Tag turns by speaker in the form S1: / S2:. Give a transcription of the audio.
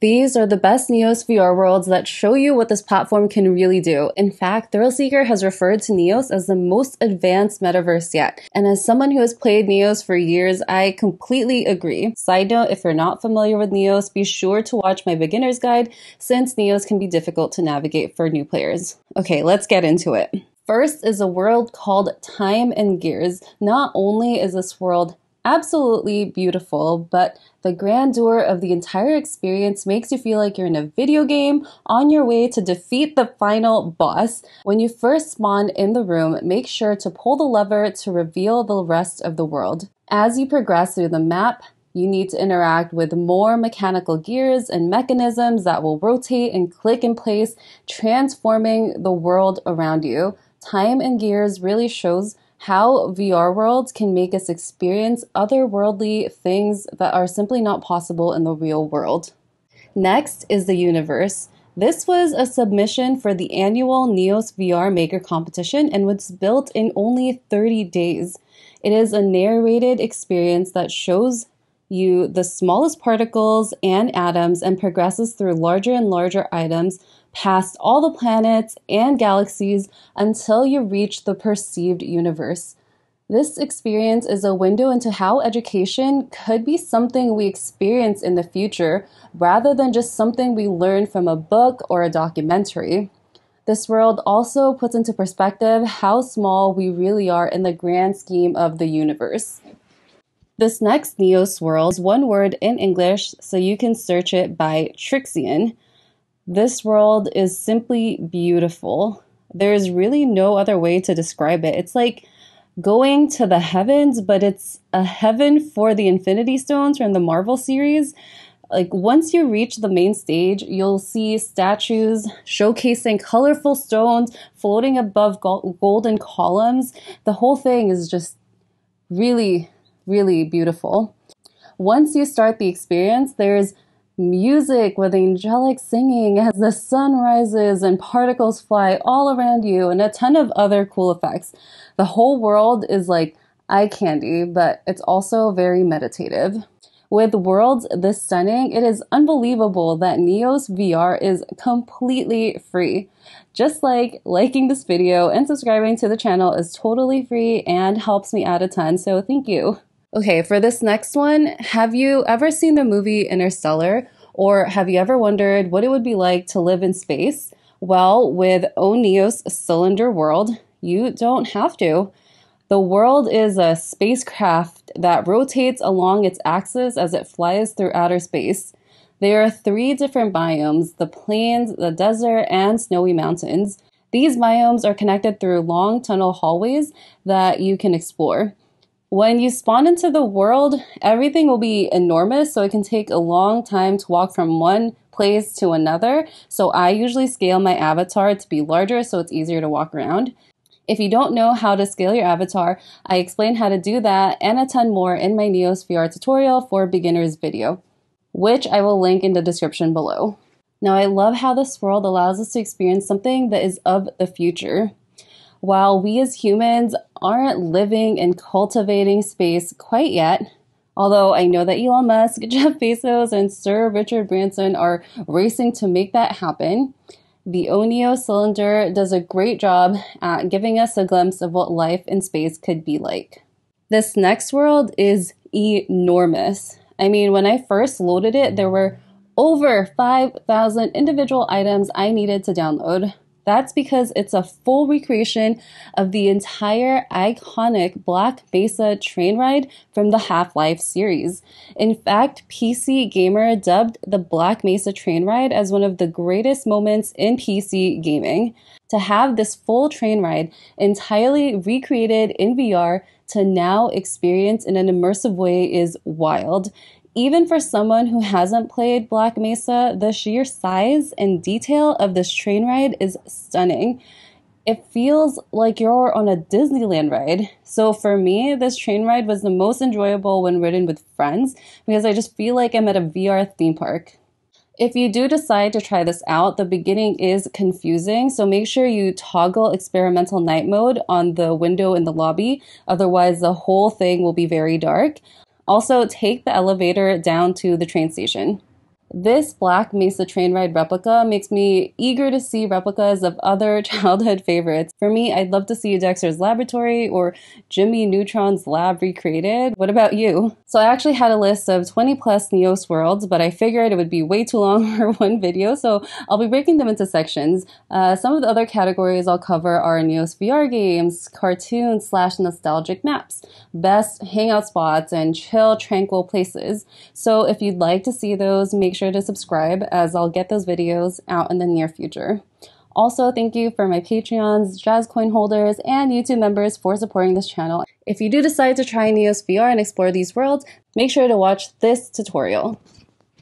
S1: These are the best Neos VR worlds that show you what this platform can really do. In fact, Thrillseeker has referred to Neos as the most advanced metaverse yet. And as someone who has played Neos for years, I completely agree. Side note, if you're not familiar with Neos, be sure to watch my beginner's guide since Neos can be difficult to navigate for new players. Okay, let's get into it. First is a world called Time and Gears. Not only is this world absolutely beautiful, but the grandeur of the entire experience makes you feel like you're in a video game on your way to defeat the final boss. When you first spawn in the room, make sure to pull the lever to reveal the rest of the world. As you progress through the map, you need to interact with more mechanical gears and mechanisms that will rotate and click in place, transforming the world around you. Time and Gears really shows how VR worlds can make us experience otherworldly things that are simply not possible in the real world. Next is the universe. This was a submission for the annual Neos VR Maker competition and was built in only 30 days. It is a narrated experience that shows you the smallest particles and atoms and progresses through larger and larger items past all the planets and galaxies until you reach the perceived universe. This experience is a window into how education could be something we experience in the future rather than just something we learn from a book or a documentary. This world also puts into perspective how small we really are in the grand scheme of the universe. This next Neos world is one word in English, so you can search it by Trixion. This world is simply beautiful. There is really no other way to describe it. It's like going to the heavens, but it's a heaven for the Infinity Stones from the Marvel series. Like once you reach the main stage, you'll see statues showcasing colorful stones floating above golden columns. The whole thing is just really, really beautiful. Once you start the experience, there's music with angelic singing as the sun rises and particles fly all around you and a ton of other cool effects. The whole world is like eye candy, but it's also very meditative. With worlds this stunning, it is unbelievable that Neos VR is completely free. Just like liking this video and subscribing to the channel is totally free and helps me out a ton, so thank you. Okay, for this next one, have you ever seen the movie Interstellar? Or have you ever wondered what it would be like to live in space? Well, with Neos Cylinder World, you don't have to. The world is a spacecraft that rotates along its axis as it flies through outer space. There are 3 different biomes: the plains, the desert, and snowy mountains. These biomes are connected through long tunnel hallways that you can explore. When you spawn into the world, everything will be enormous, so it can take a long time to walk from one place to another. So I usually scale my avatar to be larger so it's easier to walk around. If you don't know how to scale your avatar, I explain how to do that and a ton more in my Neos VR tutorial for beginners video, which I will link in the description below. Now, I love how this world allows us to experience something that is of the future. While we as humans aren't living and cultivating space quite yet, although I know that Elon Musk, Jeff Bezos, and Sir Richard Branson are racing to make that happen, the Neos Cylinder does a great job at giving us a glimpse of what life in space could be like. This next world is enormous. I mean, when I first loaded it, there were over 5,000 individual items I needed to download. That's because it's a full recreation of the entire iconic Black Mesa train ride from the Half-Life series. In fact, PC Gamer dubbed the Black Mesa train ride as one of the greatest moments in PC gaming. To have this full train ride entirely recreated in VR to now experience in an immersive way is wild. Even for someone who hasn't played Black Mesa, the sheer size and detail of this train ride is stunning. It feels like you're on a Disneyland ride. So for me, this train ride was the most enjoyable when ridden with friends because I just feel like I'm at a VR theme park. If you do decide to try this out, the beginning is confusing, so make sure you toggle experimental night mode on the window in the lobby, otherwise the whole thing will be very dark. Also, take the elevator down to the train station. This Black Mesa train ride replica makes me eager to see replicas of other childhood favorites. For me, I'd love to see Dexter's Laboratory or Jimmy Neutron's lab recreated. What about you? So I actually had a list of 20 plus Neos worlds, but I figured it would be way too long for one video, so I'll be breaking them into sections. Some of the other categories I'll cover are Neos VR games, cartoons / nostalgic maps, best hangout spots, and chill, tranquil places. So if you'd like to see those, make sure to subscribe, as I'll get those videos out in the near future. Also, thank you for my Patreons, Jazz Coin holders, and YouTube members for supporting this channel. If you do decide to try Neos VR and explore these worlds, make sure to watch this tutorial.